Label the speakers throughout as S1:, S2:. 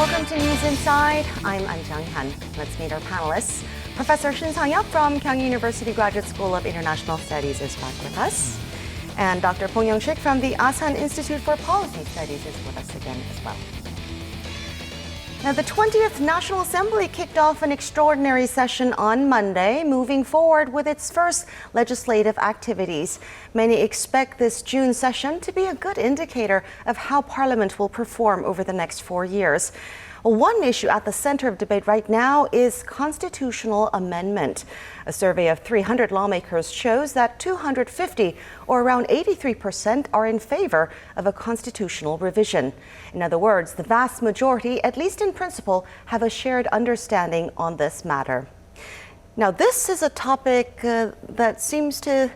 S1: Welcome to News Inside. I'm An Jang-han. Let's meet our panelists. Professor Shin Sang-hyuk from Kyung University Graduate School of International Studies is back with us. And Dr. Bong Young-sik from the Asan Institute for Policy Studies is with us again as well. Now, the 20th National Assembly kicked off an extraordinary session on Monday, moving forward with its first legislative activities. Many expect this June session to be a good indicator of how Parliament will perform over the next 4 years. One issue at the center of debate right now is constitutional amendment. A survey of 300 lawmakers shows that 250, or around 83%, are in favor of a constitutional revision. In other words, the vast majority, at least in principle, have a shared understanding on this matter. Now, this is a topic that seems to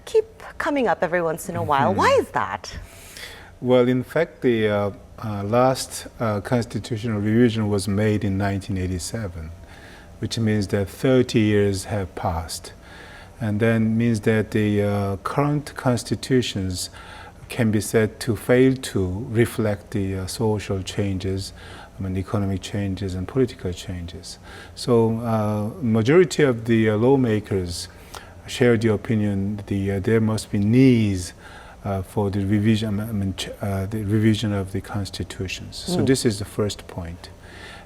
S1: keep coming up every once in a while. Why is that?
S2: Well, in fact, the last constitutional revision was made in 1987, which means that 30 years have passed. And then means that the current constitutions can be said to fail to reflect the social changes, economic changes and political changes. So majority of the lawmakers share the opinion that there must be needs for the revision of the constitutions. So this is the first point.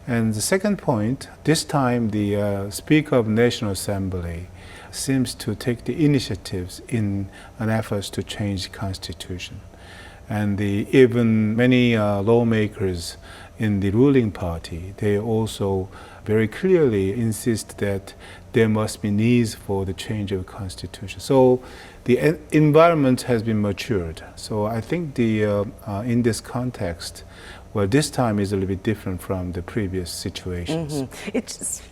S2: And the second point, this time the Speaker of the National Assembly seems to take the initiatives in an effort to change the constitution. And even many lawmakers in the ruling party, they also very clearly insist that there must be needs for the change of the constitution. So the environment has been matured. So I think in this context, well, this time is a little bit different from the previous situations.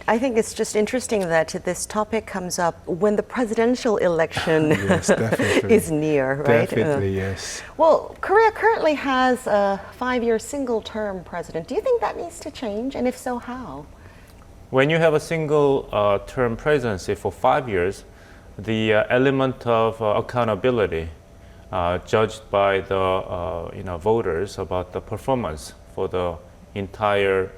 S1: I think it's just interesting that this topic comes up when the presidential election
S2: Yes, definitely.
S1: is near, right?
S2: Definitely, yes.
S1: Well, Korea currently has a 5-year single-term president. Do you think that needs to change? And if so, how?
S3: When you have a single term presidency for 5 years, the element of accountability judged by the voters about the performance for the entire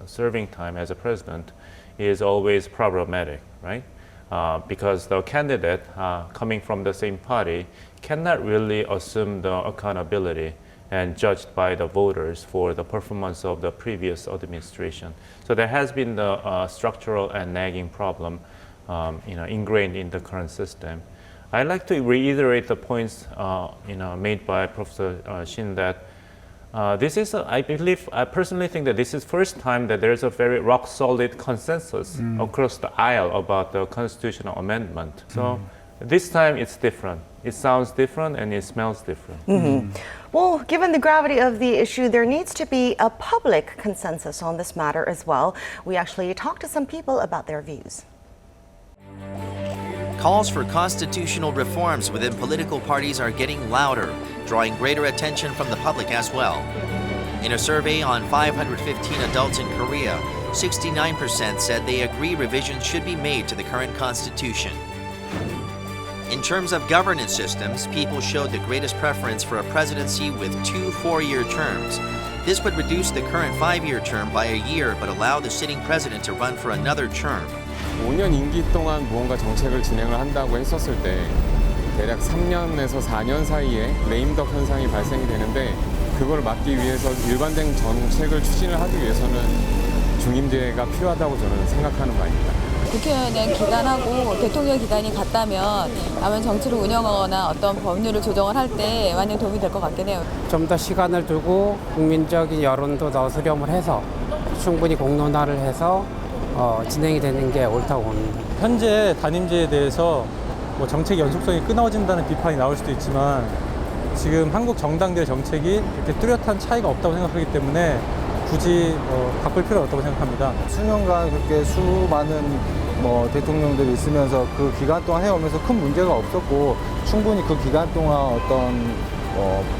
S3: serving time as a president is always problematic, right? Because the candidate coming from the same party cannot really assume the accountability and judged by the voters for the performance of the previous administration. So there has been the structural and nagging problem ingrained in the current system. I'd like to reiterate the points made by Professor Shin that this is, I personally think that this is first time that there's a very rock-solid consensus across the aisle about the constitutional amendment. So this time it's different. It sounds different and it smells different.
S1: Well, given the gravity of the issue, there needs to be a public consensus on this matter as well. We actually talked to some people about their views.
S4: Calls for constitutional reforms within political parties are getting louder, drawing greater attention from the public as well. In a survey on 515 adults in Korea, 69% said they agree revisions should be made to the current constitution. In terms of governance systems, people showed the greatest preference for a presidency with 2 4-year terms. This would reduce the current 5-year term by a year but allow the sitting president to run for another term.
S5: 5년 임기 동안 무언가 정책을 진행을 한다고 했었을 때 대략 3년에서 4년 사이에 레임덕 현상이 발생이 되는데 그걸 막기 위해서 일관된 정책을 추진을 하기 위해서는 중임제가 필요하다고 저는 생각하는 바입니다.
S6: 국회의원 기간하고 대통령 기간이 같다면 아마 정치를 운영하거나 어떤 법률을 조정을 할 때 많이 도움이 될 것 같긴 해요.
S7: 좀 더 시간을 두고 국민적인 여론도 더 수렴을 해서 충분히 공론화를 해서 진행이 되는 게 옳다고 봅니다.
S8: 현재 단임제에 대해서 정책 연속성이 끊어진다는 비판이 나올 수도 있지만 지금 한국 정당들의 정책이 이렇게 뚜렷한 차이가 없다고 생각하기 때문에 굳이 바꿀 필요는 없다고 생각합니다.
S9: 수년간 그렇게 수많은 대통령들이 있으면서 그 기간 동안 해오면서 큰 문제가 없었고 충분히 그 기간 동안 어떤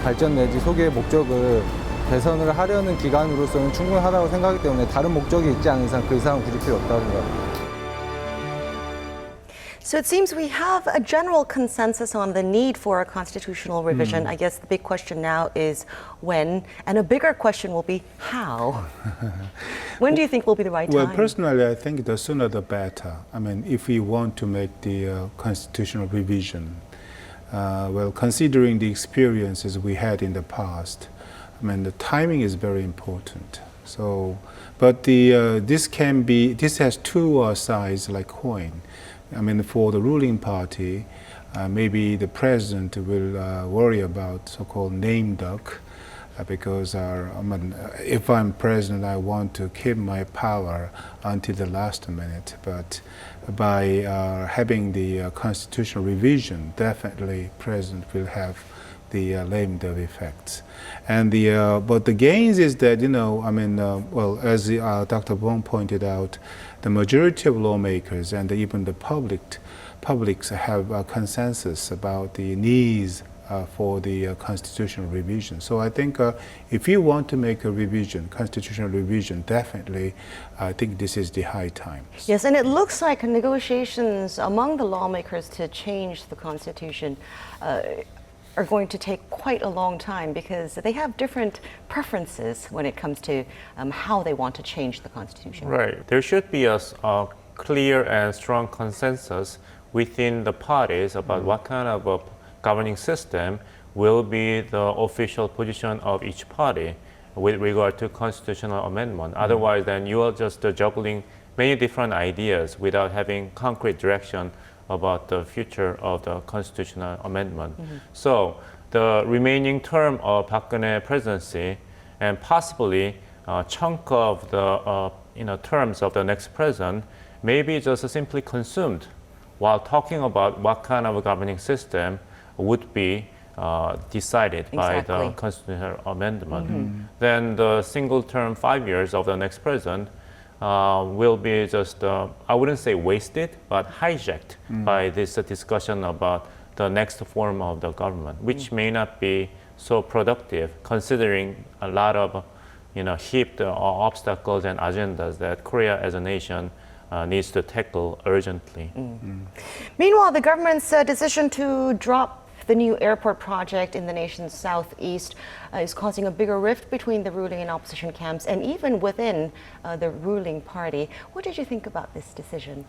S9: 발전 내지 소개의 목적을 개선을 하려는 기간으로서는 충분하다고 생각하기 때문에 다른 목적이 있지 않은 이상 그 이상은 굳이 필요 없다고 생각합니다.
S1: So it seems we have a general consensus on the need for a constitutional revision. I guess the big question now is when, and a bigger question will be how. When do you think will be the right
S2: Well,
S1: time?
S2: personally, I think the sooner the better. I mean, if we want to make the constitutional revision, well, considering the experiences we had in the past, I mean, the timing is very important. So, but this has two sides like coin. I mean, for the ruling party, maybe the president will worry about so-called name duck, because if I'm president, I want to keep my power until the last minute. But by having the constitutional revision, definitely president will have the lame duck effects. And but the gains is that, well, as Dr. Bong pointed out, the majority of lawmakers and even the publics have a consensus about the needs for the constitutional revision. So I think if you want to make a revision, constitutional revision, definitely I think this is the high time.
S1: Yes, and it looks like negotiations among the lawmakers to change the constitution are going to take quite a long time because they have different preferences when it comes to how they want to change the constitution.
S3: Right. There should be a clear and strong consensus within the parties about what kind of a governing system will be the official position of each party with regard to constitutional amendment. Otherwise, then you are just juggling many different ideas without having concrete direction about the future of the constitutional amendment. So the remaining term of Park Geun-hye presidency and possibly a chunk of the terms of the next president may be just simply consumed while talking about what kind of a governing system would be decided by the constitutional amendment. Then the single term 5 years of the next president will be just, I wouldn't say wasted, but hijacked by this discussion about the next form of the government, which may not be so productive considering a lot of heaped obstacles and agendas that Korea as a nation needs to tackle urgently.
S1: Meanwhile, the government's decision to drop the new airport project in the nation's southeast is causing a bigger rift between the ruling and opposition camps and even within the ruling party. What did you think about this decision?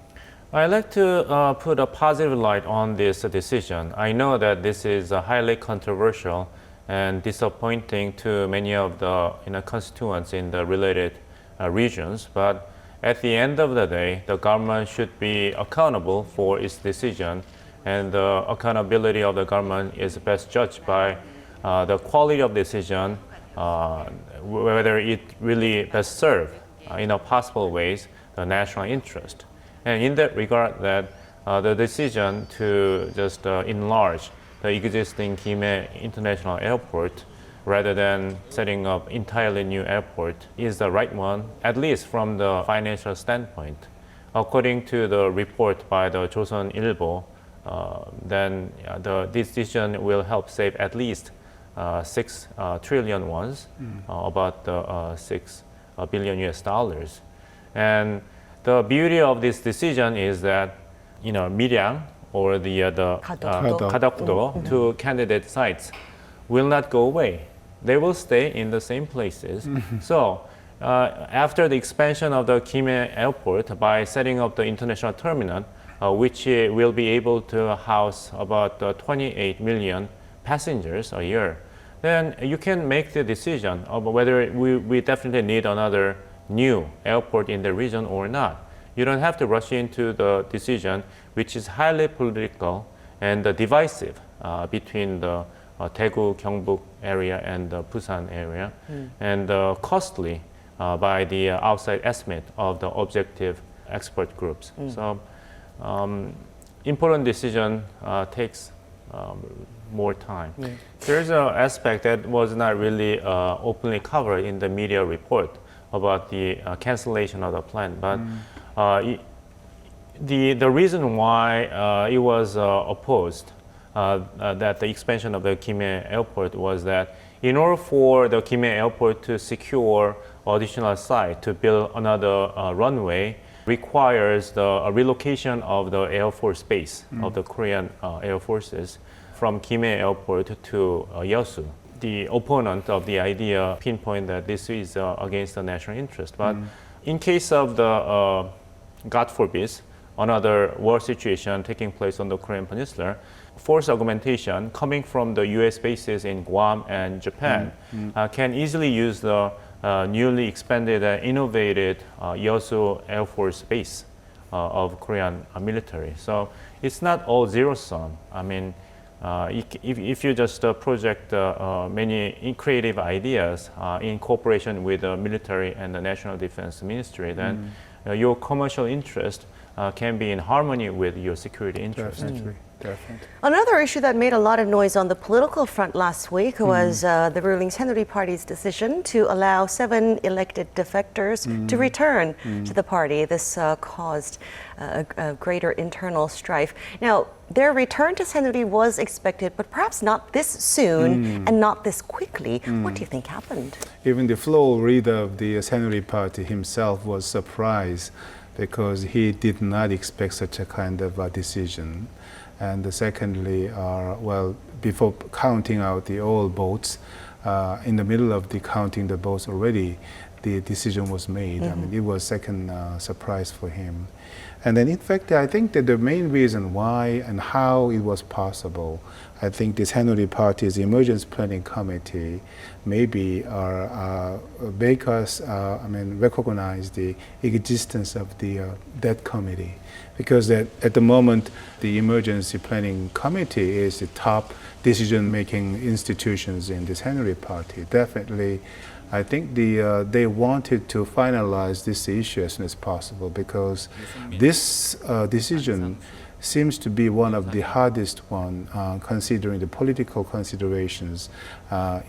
S3: I'd like to put a positive light on this decision. I know that this is highly controversial and disappointing to many of the constituents in the related regions, but at the end of the day, the government should be accountable for its decision, and the accountability of the government is best judged by the quality of decision, whether it really best serves in possible ways the national interest. And in that regard, that the decision to just enlarge the existing Gimhae International Airport rather than setting up entirely new airport is the right one, at least from the financial standpoint. According to the report by the Joseon Ilbo, then the decision will help save at least 6 trillion won, about 6 billion US dollars. And the beauty of this decision is that, Mirang or the Kadokdo, two candidate sites, will not go away. They will stay in the same places. So after the expansion of the Gimhae Airport by setting up the international terminal, which will be able to house about 28 million passengers a year, then you can make the decision of whether we definitely need another new airport in the region or not. You don't have to rush into the decision, which is highly political and divisive between the Daegu, Gyeongbuk area and the Busan area, and costly by the outside estimate of the objective expert groups. So important decision takes more time. There's an aspect that was not really openly covered in the media report about the cancellation of the plan, but the reason why it was opposed, that the expansion of the Gimhae Airport, was that in order for the Gimhae Airport to secure additional site to build another runway, requires the relocation of the Air Force base of the Korean Air Forces from Gimhae Airport to Yeosu. The opponent of the idea pinpoint that this is against the national interest. But in case of the, God forbid, another war situation taking place on the Korean Peninsula, force augmentation coming from the US bases in Guam and Japan can easily use the newly expanded and innovated Yeosu Air Force Base of Korean military. So it's not all zero sum. I mean, if you just project many creative ideas in cooperation with the military and the National Defense Ministry, then your commercial interest can be in harmony with your security interest.
S2: Definitely.
S1: Another issue that made a lot of noise on the political front last week was the ruling Saenuri Party's decision to allow 7 elected defectors to return to the party. This caused a greater internal strife. Now, their return to Saenuri was expected, but perhaps not this soon and not this quickly. What do you think happened?
S2: Even the floor leader of the Saenuri Party himself was surprised because he did not expect such a kind of decision. And secondly, before counting out the all votes, in the middle of the counting the votes already, the decision was made. I mean, it was second surprise for him. And then, in fact, I think that the main reason why and how it was possible, I think the Saenuri Party's Emergency Planning Committee maybe make us recognize the existence of that committee. Because at the moment, the Emergency Planning Committee is the top decision-making institutions in the Saenuri Party. Definitely, I think they wanted to finalize this issue as soon as possible because this decision seems to be one of the hardest one considering the political considerations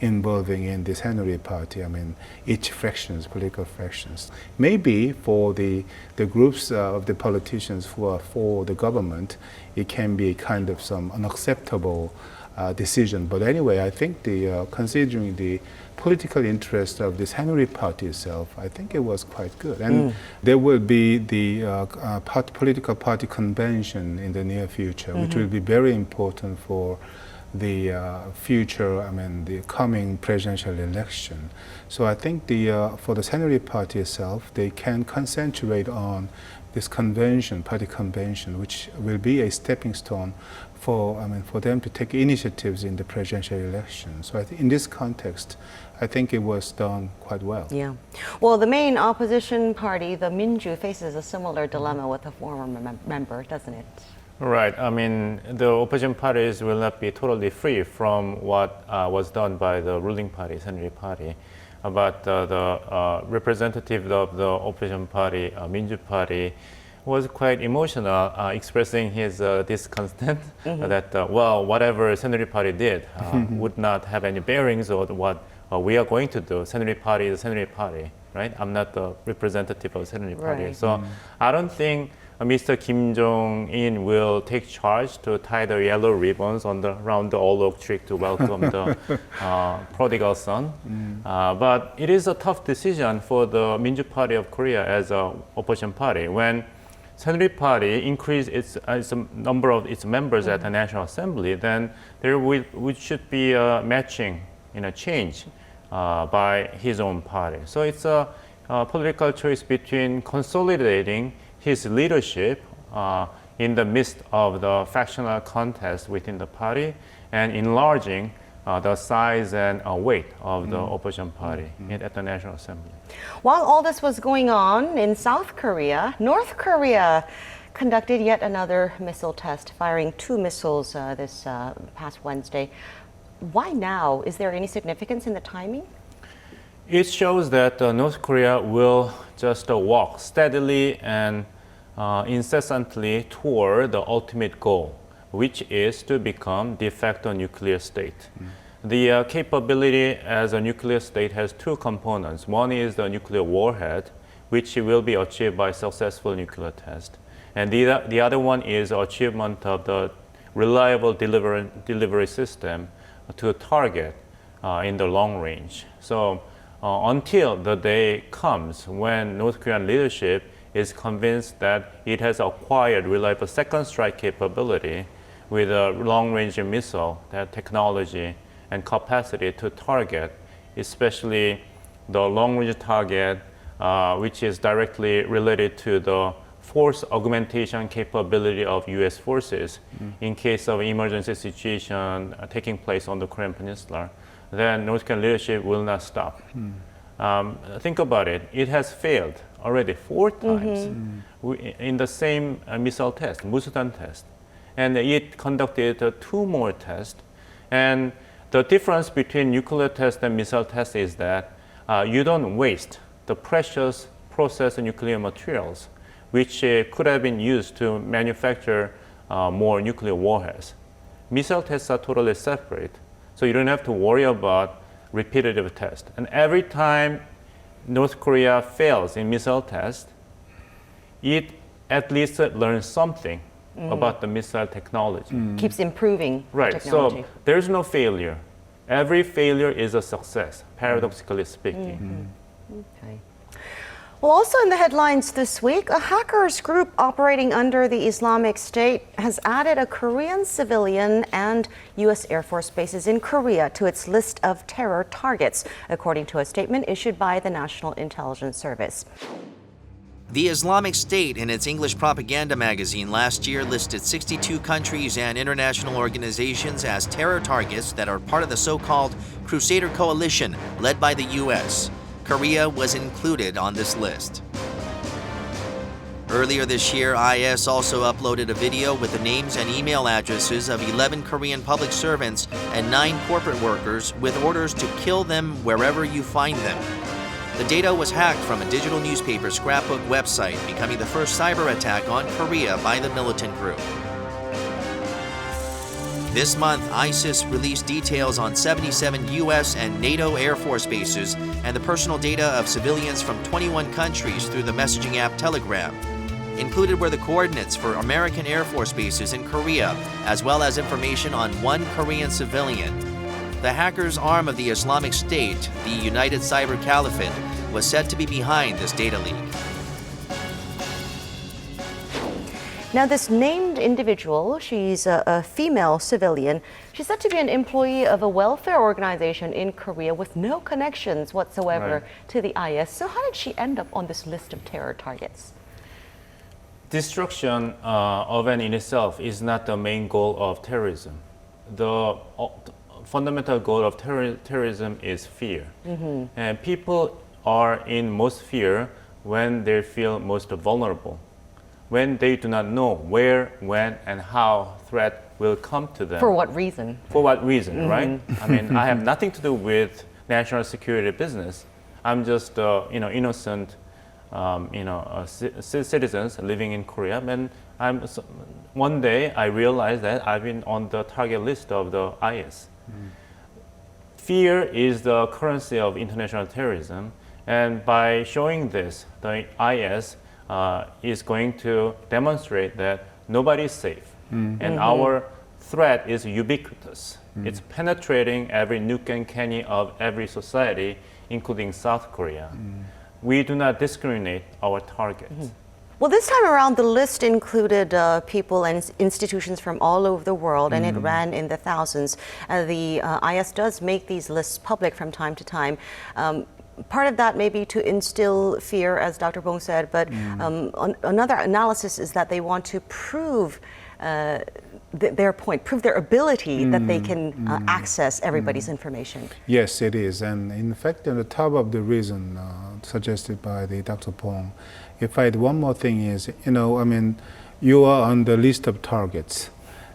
S2: involving in the Saenuri Party. I mean, each political fractions. Maybe for the groups of the politicians who are for the government, it can be kind of some unacceptable decision. But anyway, I think considering the political interest of the Saenuri Party itself, I think it was quite good. And there will be the political party convention in the near future, which will be very important for the future, the coming presidential election. So I think for the Saenuri Party itself, they can concentrate on this convention, party convention, which will be a stepping stone for them to take initiatives in the presidential election. So I think in this context, I think it was done quite well.
S1: Yeah. Well, the main opposition party, the Minju, faces a similar dilemma with a former member, doesn't it?
S3: Right. I mean, the opposition parties will not be totally free from what was done by the ruling party, Saenuri Party. But the representative of the opposition party, Minju Party, was quite emotional, expressing his discontent that, whatever Saenuri Party did would not have any bearings on what we are going to do. Saenuri Party is Saenuri Party, right? I'm not the representative of Saenuri Party.
S1: Right.
S3: So I don't think Mr. Kim Jong-un will take charge to tie the yellow ribbons around the old oak tree to welcome the prodigal son. But it is a tough decision for the Minju Party of Korea as an opposition party. When Saenuri Party increased its number of its members at the National Assembly, then there should be a matching change by his own party. So it's a political choice between consolidating his leadership in the midst of the factional contest within the party and enlarging the size and weight of the opposition party at the National Assembly.
S1: While all this was going on in South Korea, North Korea conducted yet another missile test, firing 2 missiles this past Wednesday. Why now? Is there any significance in the timing?
S3: It shows that North Korea will just walk steadily and incessantly toward the ultimate goal, which is to become de facto nuclear state. The capability as a nuclear state has 2 components. One is the nuclear warhead, which will be achieved by successful nuclear test. And the other one is achievement of the reliable delivery system to target in the long range. So until the day comes when North Korean leadership is convinced that it has acquired reliable second strike capability with a long-range missile, that technology and capacity to target, especially the long-range target, which is directly related to the force augmentation capability of U.S. forces in case of emergency situation taking place on the Korean Peninsula, then North Korean leadership will not stop. Think about it. It has failed already 4 times in the same missile test, Musudan test. And it conducted 2 more tests. And the difference between nuclear test and missile test is that you don't waste the precious processed nuclear materials which could have been used to manufacture more nuclear warheads. Missile tests are totally separate, so you don't have to worry about repetitive tests. And every time North Korea fails in missile test, it at least learns something about the missile technology.
S1: Keeps improving
S3: Right,
S1: technology.
S3: so there's no failure. Every failure is a success, paradoxically speaking.
S1: Okay. Well, also in the headlines this week, a hackers group operating under the Islamic State has added a Korean civilian and U.S. Air Force bases in Korea to its list of terror targets, according to a statement issued by the National Intelligence Service.
S4: The Islamic State, in its English propaganda magazine last year, listed 62 countries and international organizations as terror targets that are part of the so-called Crusader Coalition led by the U.S. Korea was included on this list. Earlier this year, IS also uploaded a video with the names and email addresses of 11 Korean public servants and 9 corporate workers with orders to kill them wherever you find them. The data was hacked from a digital newspaper scrapbook website, becoming the first cyber attack on Korea by the militant group. This month, ISIS released details on 77 U.S. and NATO Air Force bases and the personal data of civilians from 21 countries through the messaging app Telegram. Included were the coordinates for American Air Force bases in Korea, as well as information on 1 Korean civilian. The hackers' arm of the Islamic State, the United Cyber Caliphate, was said to be behind this data leak.
S1: Now, this named individual, she's a female civilian. She's said to be an employee of a welfare organization in Korea with no connections whatsoever to the IS. So how did she end up on this list of terror targets?
S3: Destruction of an in itself is not the main goal of terrorism. The fundamental goal of terrorism is fear. And people are in most fear when they feel most vulnerable, when they do not know where, when, and how threat will come to them.
S1: For what reason?
S3: For what reason, right? I mean, I have nothing to do with national security business. I'm just, innocent, citizens living in Korea. And one day I realized that I've been on the target list of the IS. Fear is the currency of international terrorism. And by showing this, the IS is going to demonstrate that nobody is safe. And our threat is ubiquitous. It's penetrating every nook and cranny of every society, including South Korea. We do not discriminate our targets.
S1: Well, this time around, the list included people and institutions from all over the world, and it ran in the thousands. The IS does make these lists public from time to time. Part of that may be to instill fear, as Dr. Bong said, but another analysis is that they want to prove their point, prove their ability that they can access everybody's information.
S2: Yes, it is. And in fact, on the top of the reason suggested by the Dr. Bong, if I add one more thing is, you are on the list of targets.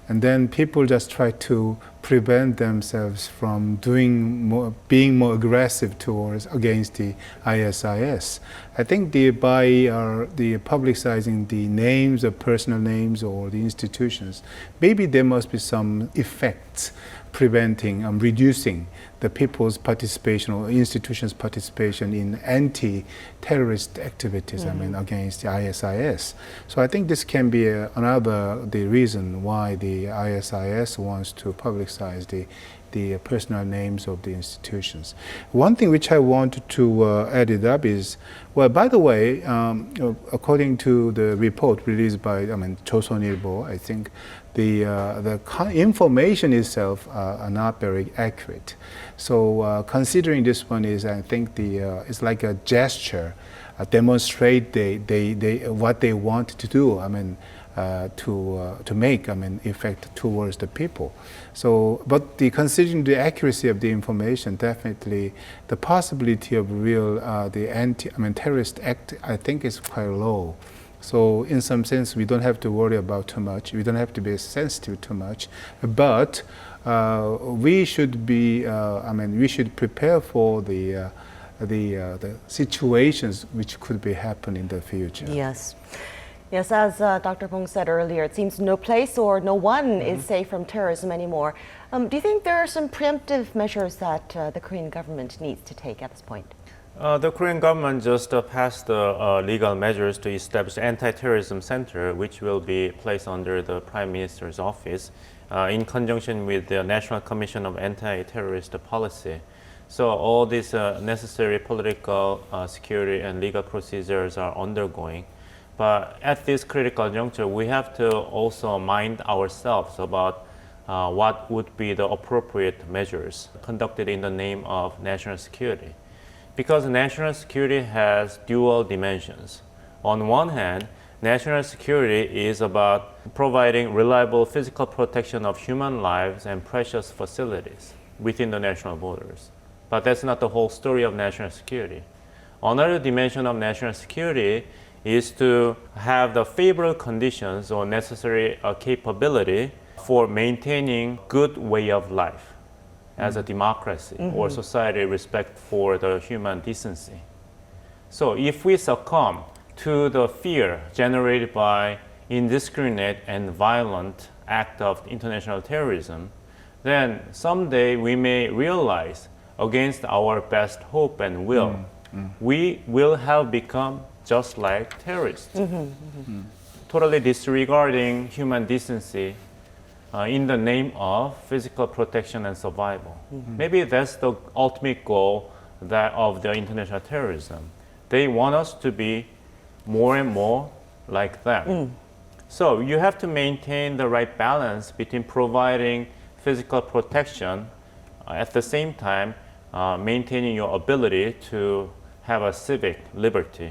S2: And then people just try to prevent themselves from being more aggressive against the ISIS. I think by the publicizing the names, the personal names, or the institutions, maybe there must be some effects preventing, reducing the people's participation or institutions' participation in anti-terrorist activities, against the ISIS. So I think this can be the reason why the ISIS wants to publicize emphasize the personal names of the institutions. One thing which I want to add it up is, well, by the way, according to the report released by, 조선일보, I think the information itself are not very accurate. So considering this one is, I think it's like a gesture, demonstrate what they want to do. To make effect towards the people. So, but considering the accuracy of the information, definitely the possibility of real the terrorist act, I think, is quite low. So, in some sense, we don't have to worry about too much. We don't have to be sensitive too much. But we should be. We should prepare for the situations which could be happen in the future.
S1: Yes. Yes, as Dr. Bong said earlier, it seems no place or no one is safe from terrorism anymore. Do you think there are some preemptive measures that the Korean government needs to take at this point?
S3: The Korean government just passed legal measures to establish anti-terrorism center, which will be placed under the Prime Minister's office in conjunction with the National Commission of Anti-Terrorist Policy. So all these necessary political, security, and legal procedures are undergoing. But at this critical juncture, we have to also mind ourselves about what would be the appropriate measures conducted in the name of national security. Because national security has dual dimensions. On one hand, national security is about providing reliable physical protection of human lives and precious facilities within the national borders. But that's not the whole story of national security. Another dimension of national security is to have the favorable conditions or necessary capability for maintaining good way of life as a democracy or society respect for the human decency. So if we succumb to the fear generated by indiscriminate and violent act of international terrorism, then someday we may realize against our best hope and will, we will have become just like terrorists, totally disregarding human decency in the name of physical protection and survival. Maybe that's the ultimate goal of the international terrorism. They want us to be more and more like them. So you have to maintain the right balance between providing physical protection at the same time maintaining your ability to have a civic liberty.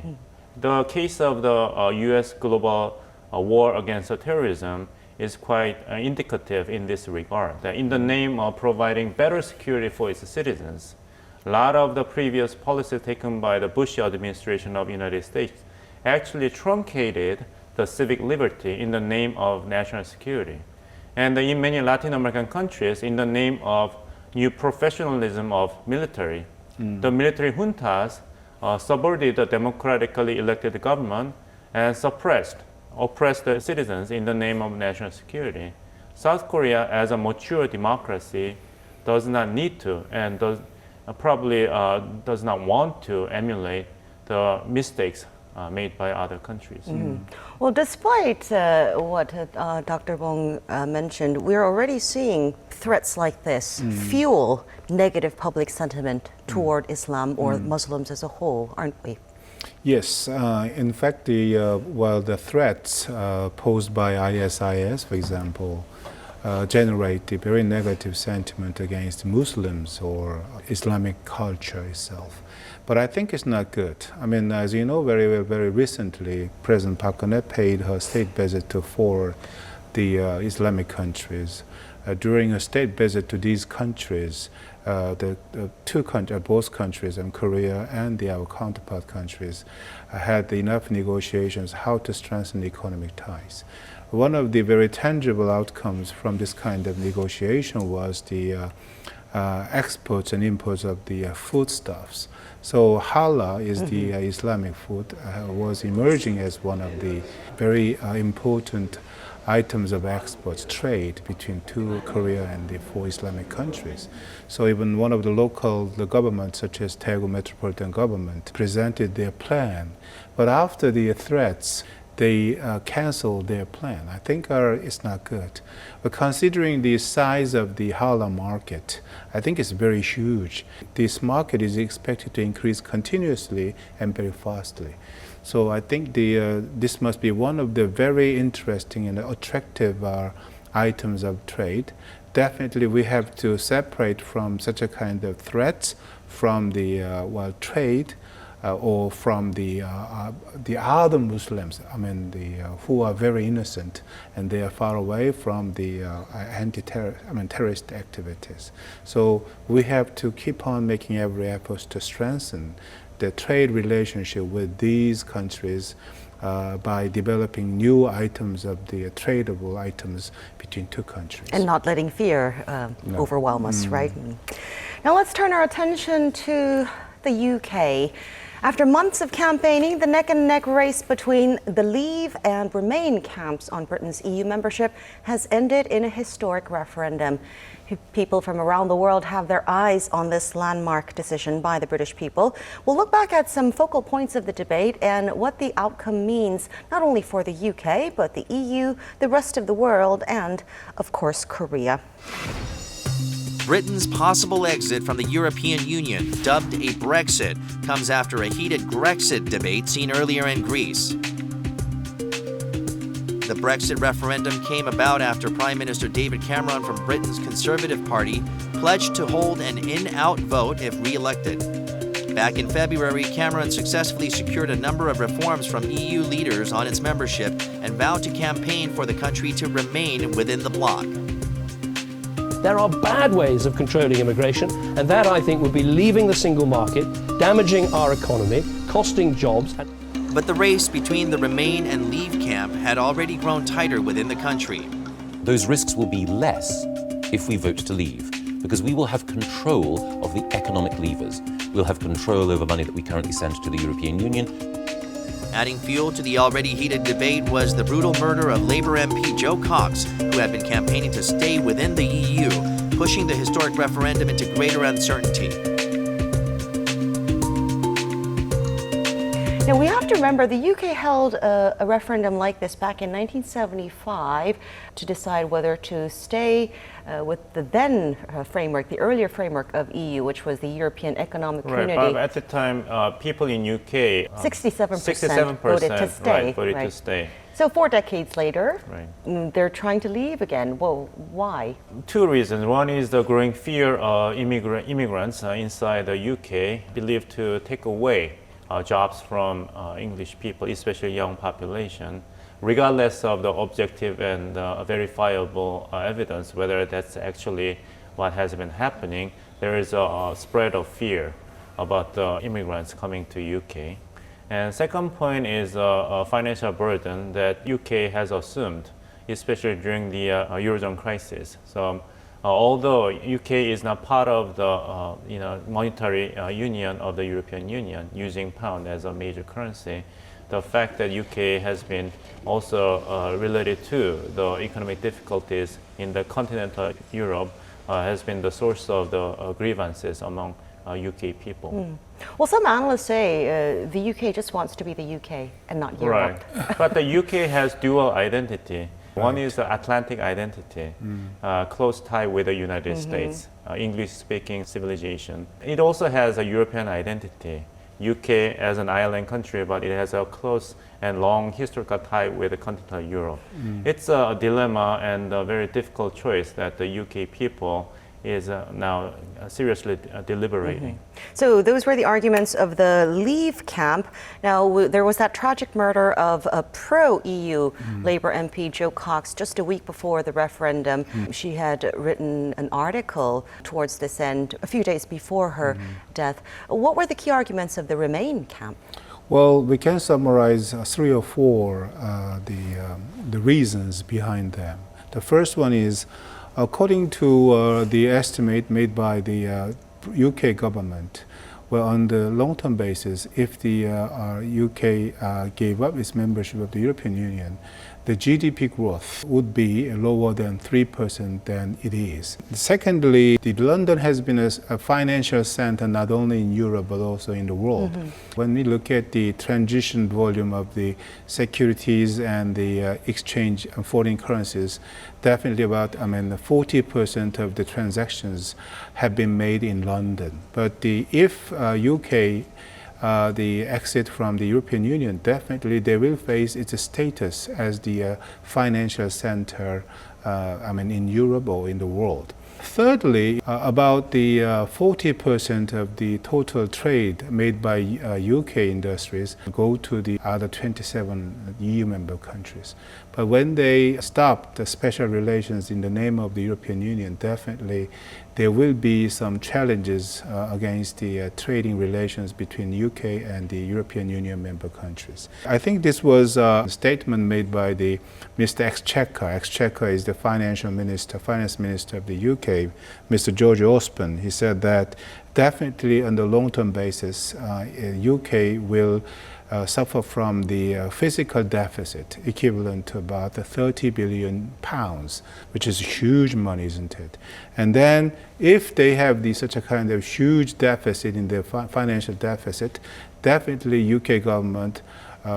S3: The case of the U.S. global war against terrorism is quite indicative in this regard. That in the name of providing better security for its citizens, a lot of the previous policies taken by the Bush administration of the United States actually truncated the civic liberty in the name of national security. And in many Latin American countries, in the name of new professionalism of military, the military juntas subverted the democratically elected government and oppressed the citizens in the name of national security. South Korea, as a mature democracy, does not need to and probably does not want to emulate the mistakes made by other countries.
S1: Well, despite what Dr. Bong mentioned, we're already seeing threats like this fuel negative public sentiment toward Islam or Muslims as a whole, aren't we?
S2: Yes, in fact, while the threats posed by ISIS, for example, generate a very negative sentiment against Muslims or Islamic culture itself. But I think it's not good. I mean, as you know very recently, President Park Geun-hye paid her state visit to 4 the Islamic countries. During a state visit to these countries, both countries, Korea and our counterpart countries, had enough negotiations how to strengthen economic ties. One of the very tangible outcomes from this kind of negotiation was the exports and imports of the foodstuffs. So halal is the Islamic food, was emerging as one of the very important items of exports trade between Korea and the 4 Islamic countries. So even one of the governments, such as Daegu Metropolitan Government, presented their plan. But after the threats, they cancel their plan. I think it's not good. But considering the size of the halal market, I think it's very huge. This market is expected to increase continuously and very fastly. So I think this must be one of the very interesting and attractive items of trade. Definitely we have to separate from such a kind of threats from the trade or from the other Muslims, who are very innocent and they are far away from the terrorist activities. So we have to keep on making every effort to strengthen the trade relationship with these countries by developing new items of the tradable items between two countries.
S1: And not letting fear overwhelm us, right? Now let's turn our attention to the UK. After months of campaigning, the neck-and-neck race between the Leave and Remain camps on Britain's EU membership has ended in a historic referendum. People from around the world have their eyes on this landmark decision by the British people. We'll look back at some focal points of the debate and what the outcome means, not only for the UK, but the EU, the rest of the world, and, of course, Korea.
S4: Britain's possible exit from the European Union, dubbed a Brexit, comes after a heated Grexit debate seen earlier in Greece. The Brexit referendum came about after Prime Minister David Cameron from Britain's Conservative Party pledged to hold an in-out vote if re-elected. Back in February, Cameron successfully secured a number of reforms from EU leaders on its membership and vowed to campaign for the country to remain within the bloc.
S10: There are bad ways of controlling immigration, and that, I think, would be leaving the single market, damaging our economy, costing jobs.
S4: But the race between the Remain and Leave camp had already grown tighter within the country.
S11: Those risks will be less if we vote to leave, because we will have control of the economic levers. We'll have control over money that we currently send to the European Union.
S4: Adding fuel to the already heated debate was the brutal murder of Labour MP Joe Cox, who had been campaigning to stay within the EU, pushing the historic referendum into greater uncertainty.
S1: Now, we have to remember the UK held a referendum like this back in 1975 to decide whether to stay with the then framework, the earlier framework of EU, which was the European Economic Community.
S3: Right, but at the time, people in UK...
S1: 67% voted to stay.
S3: Right, voted to stay.
S1: So 4 decades later, they're trying to leave again. Well, why?
S3: Two reasons. One is the growing fear of immigrants inside the UK believed to take away jobs from English people, especially young population, regardless of the objective and verifiable evidence, whether that's actually what has been happening. There is a spread of fear about the immigrants coming to UK. And second point is a financial burden that UK has assumed, especially during the Eurozone crisis. So although UK is not part of the monetary union of the European Union, using pound as a major currency, the fact that UK has been also related to the economic difficulties in the continental Europe has been the source of the grievances among UK people.
S1: Well, some analysts say the UK just wants to be the UK and not Europe.
S3: Right, but the UK has dual identity. One is the Atlantic identity, close tie with the United States, English-speaking civilization. It also has a European identity. UK as an island country, but it has a close and long historical tie with continental Europe. It's a dilemma and a very difficult choice that the UK people is now seriously deliberating.
S1: So those were the arguments of the Leave camp. Now, there was that tragic murder of a pro-EU Labour MP, Jo Cox, just a week before the referendum. She had written an article towards this end a few days before her death. What were the key arguments of the Remain camp?
S2: Well, we can summarize 3 or 4 the reasons behind them. The first one is, according to the estimate made by the UK government, well, on the long-term basis, if the UK gave up its membership of the European Union, the GDP growth would be lower than 3% than it is. Secondly, London has been a financial center not only in Europe but also in the world. When we look at the transition volume of the securities and the exchange of foreign currencies, definitely about 40% of the transactions have been made in London. But if UK the exit from the European Union, definitely they will face its status as the financial center in Europe or in the world. Thirdly, about the 40% of the total trade made by UK industries go to the other 27 EU member countries. But when they stop the special relations in the name of the European Union, definitely there will be some challenges against the trading relations between UK and the European Union member countries. I think this was a statement made by the Mr. Exchequer. Exchequer is the finance minister of the UK, Mr. George Osborne. He said that definitely on the long-term basis, UK will suffer from the physical deficit equivalent to about 30 billion pounds, which is huge money, isn't it? And then if they have such a kind of huge deficit in their financial deficit, definitely UK government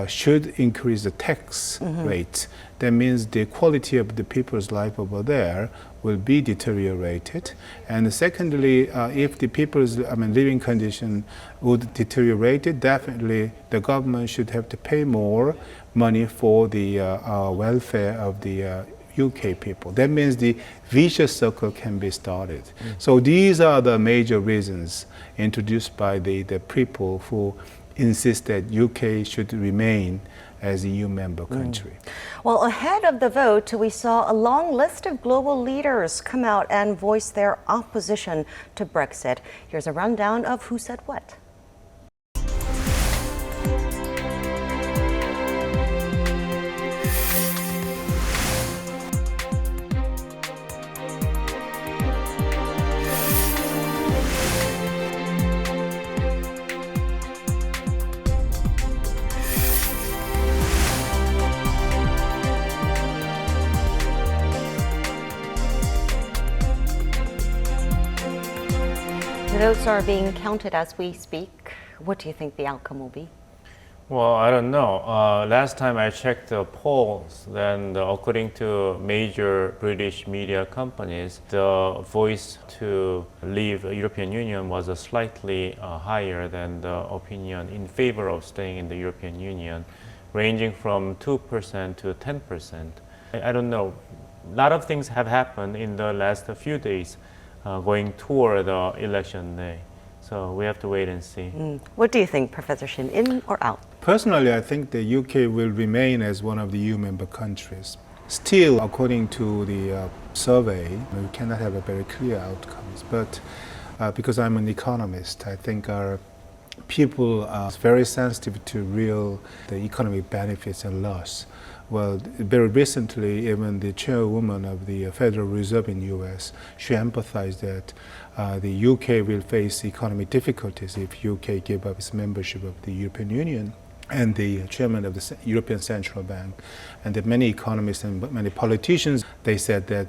S2: should increase the tax rate. That means the quality of the people's life over there will be deteriorated. And secondly, if the people's living condition would deteriorate, definitely the government should have to pay more money for the welfare of the UK people. That means the vicious circle can be started. So these are the major reasons introduced by the people who insist that UK should remain as a EU member country.
S1: Well, ahead of the vote, we saw a long list of global leaders come out and voice their opposition to Brexit. Here's a rundown of who said what. The votes are being counted as we speak. What do you think the outcome will be?
S3: Well, I don't know. Last time I checked the polls, then according to major British media companies, the voice to leave the European Union was slightly higher than the opinion in favor of staying in the European Union, ranging from 2% to 10%. I don't know. A lot of things have happened in the last few days going toward the election day. So we have to wait and see.
S1: What do you think, Professor Shin, in or out?
S2: Personally, I think the UK will remain as one of the EU member countries. Still, according to the survey, we cannot have a very clear outcomes. But because I'm an economist, I think our people are very sensitive to the economic benefits and loss. Well, very recently, even the chairwoman of the Federal Reserve in the US, she emphasized that the UK will face economic difficulties if UK give up its membership of the European Union. And the chairman of the European Central Bank and the many economists and many politicians, they said that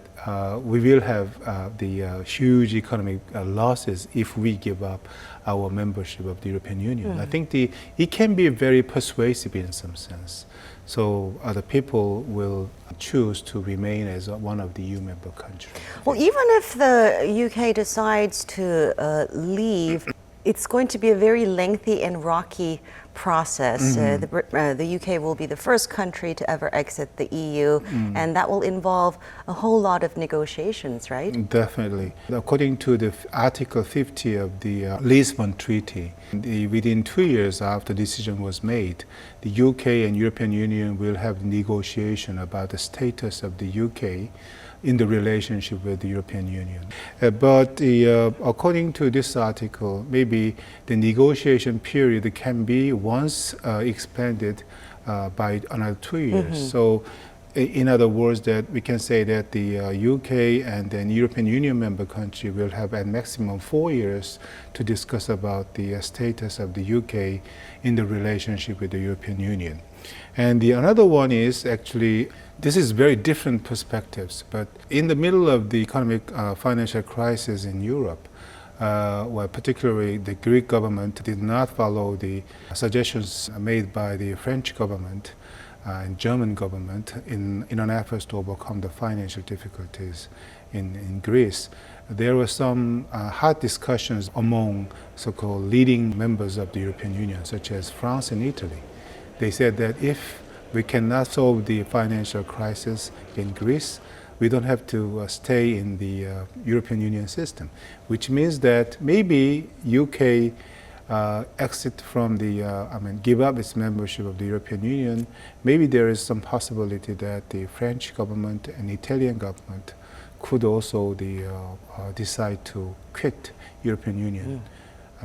S2: we will have the huge economic losses if we give up our membership of the European Union. I think it can be very persuasive in some sense. So other people will choose to remain as one of the EU member countries.
S1: Well, even if the UK decides to leave, it's going to be a very lengthy and rocky process. The UK will be the first country to ever exit the EU, and that will involve a whole lot of negotiations, right?
S2: Definitely. According to the Article 50 of the Lisbon Treaty, within 2 years after the decision was made, the UK and European Union will have negotiation about the status of the UK in the relationship with the European Union. But according to this article, maybe the negotiation period can be once expanded by another 2 years. So in other words, that we can say that the UK and the European Union member country will have at maximum 4 years to discuss about the status of the UK in the relationship with the European Union. And the another one is actually, this is very different perspectives, but in the middle of the economic financial crisis in Europe, well, particularly the Greek government did not follow the suggestions made by the French government and German government in an effort to overcome the financial difficulties in Greece. There were some hot discussions among so-called leading members of the European Union, such as France and Italy. They said that if we cannot solve the financial crisis in Greece, we don't have to stay in the European Union system, which means that maybe UK exit from the, give up its membership of the European Union. Maybe there is some possibility that the French government and Italian government could also decide to quit European Union.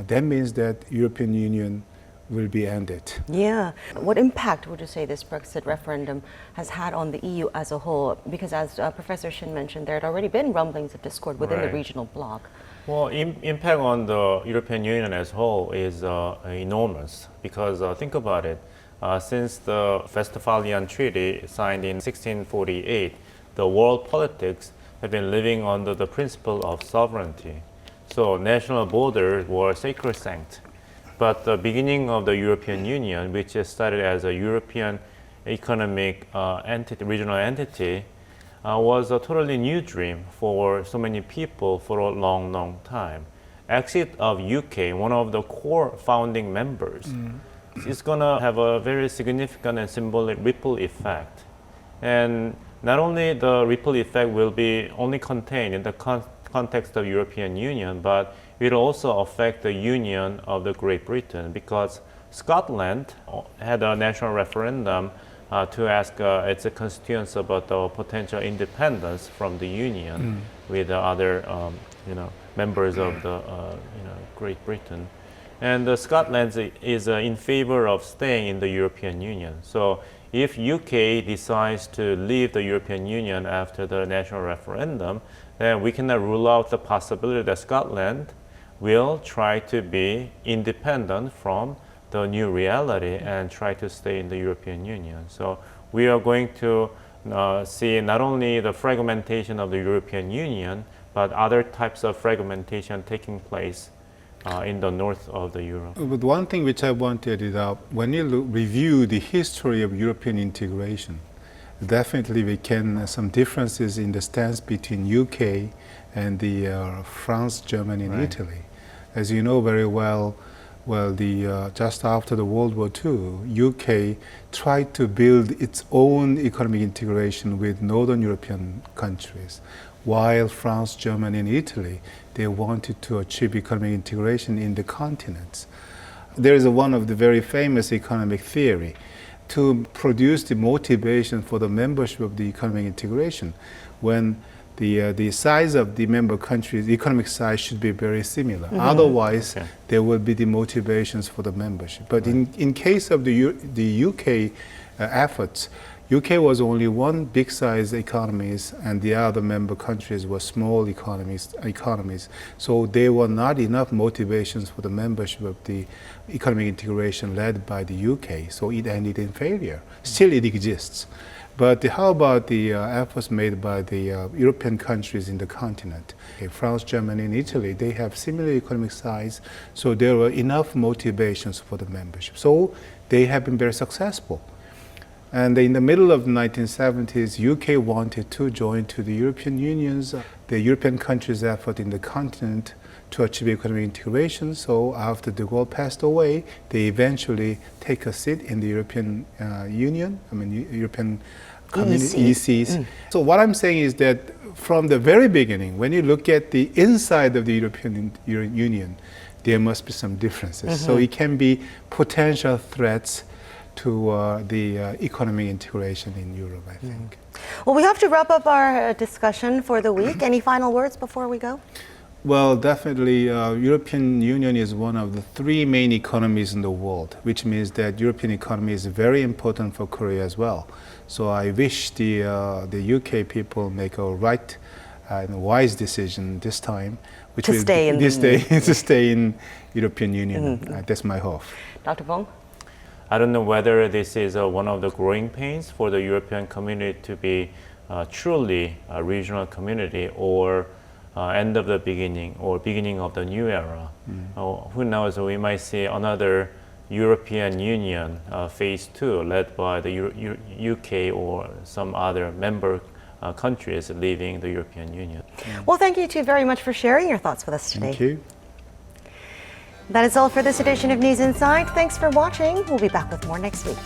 S2: That means that European Union will be ended.
S1: Yeah. What impact would you say this Brexit referendum has had on the EU as a whole? Because as Professor Shin mentioned, there had already been rumblings of discord within the regional bloc.
S3: Well, impact on the European Union as a whole is enormous because think about it. Since the Westphalian Treaty signed in 1648, the world politics have been living under the principle of sovereignty. So national borders were sacrosanct. But the beginning of the European Union, which started as a European economic regional entity, was a totally new dream for so many people for a long, long time. Exit of UK, one of the core founding members, is going to have a very significant and symbolic ripple effect. And not only the ripple effect will be only contained in the context of European Union, but it will also affect the union of the Great Britain because Scotland had a national referendum to ask its constituents about the potential independence from the union with the other members of the Great Britain. And Scotland is in favor of staying in the European Union. So if UK decides to leave the European Union after the national referendum, then we cannot rule out the possibility that Scotland will try to be independent from the new reality and try to stay in the European Union. So we are going to see not only the fragmentation of the European Union, but other types of fragmentation taking place in the north of the Europe.
S2: But one thing which I wanted is when you review the history of European integration, definitely we can some differences in the stance between UK and the France, Germany, and Italy. As you know very well, just after the World War II, UK tried to build its own economic integration with Northern European countries, while France, Germany, and Italy, they wanted to achieve economic integration in the continents. There is one of the very famous economic theory to produce the motivation for the membership of the economic integration when the size of the member countries, the economic size should be very similar. Otherwise, there will be the motivations for the membership. But in case of the UK efforts, UK was only one big size economies and the other member countries were small economies. So there were not enough motivations for the membership of the economic integration led by the UK. So it ended in failure. Still it exists. But how about the efforts made by the European countries in the continent? France, Germany, and Italy, they have similar economic size, so there were enough motivations for the membership. So they have been very successful. And in the middle of the 1970s, UK wanted to join to the European Union's, the European countries' effort in the continent to achieve economic integration. So after de Gaulle passed away, they eventually take a seat in the European Union, European Community, ECs. So what I'm saying is that from the very beginning, when you look at the inside of the European Union, there must be some differences. So it can be potential threats to the economic integration in Europe, I think.
S1: Well, we have to wrap up our discussion for the week. Any final words before we go?
S2: Well, definitely, European Union is one of the three main economies in the world, which means that European economy is very important for Korea as well. So I wish the UK people make a right and wise decision this time, which
S1: to stay in
S2: European Union. That's my hope.
S1: Dr. Bong?
S3: I don't know whether this is one of the growing pains for the European community to be truly a regional community, or end of the beginning, or beginning of the new era. Who knows, we might see another European Union phase 2 led by the UK or some other member countries leaving the European Union.
S1: Well, thank you two very much for sharing your thoughts with us today.
S2: Thank you.
S1: That is all for this edition of News Inside. Thanks for watching. We'll be back with more next week.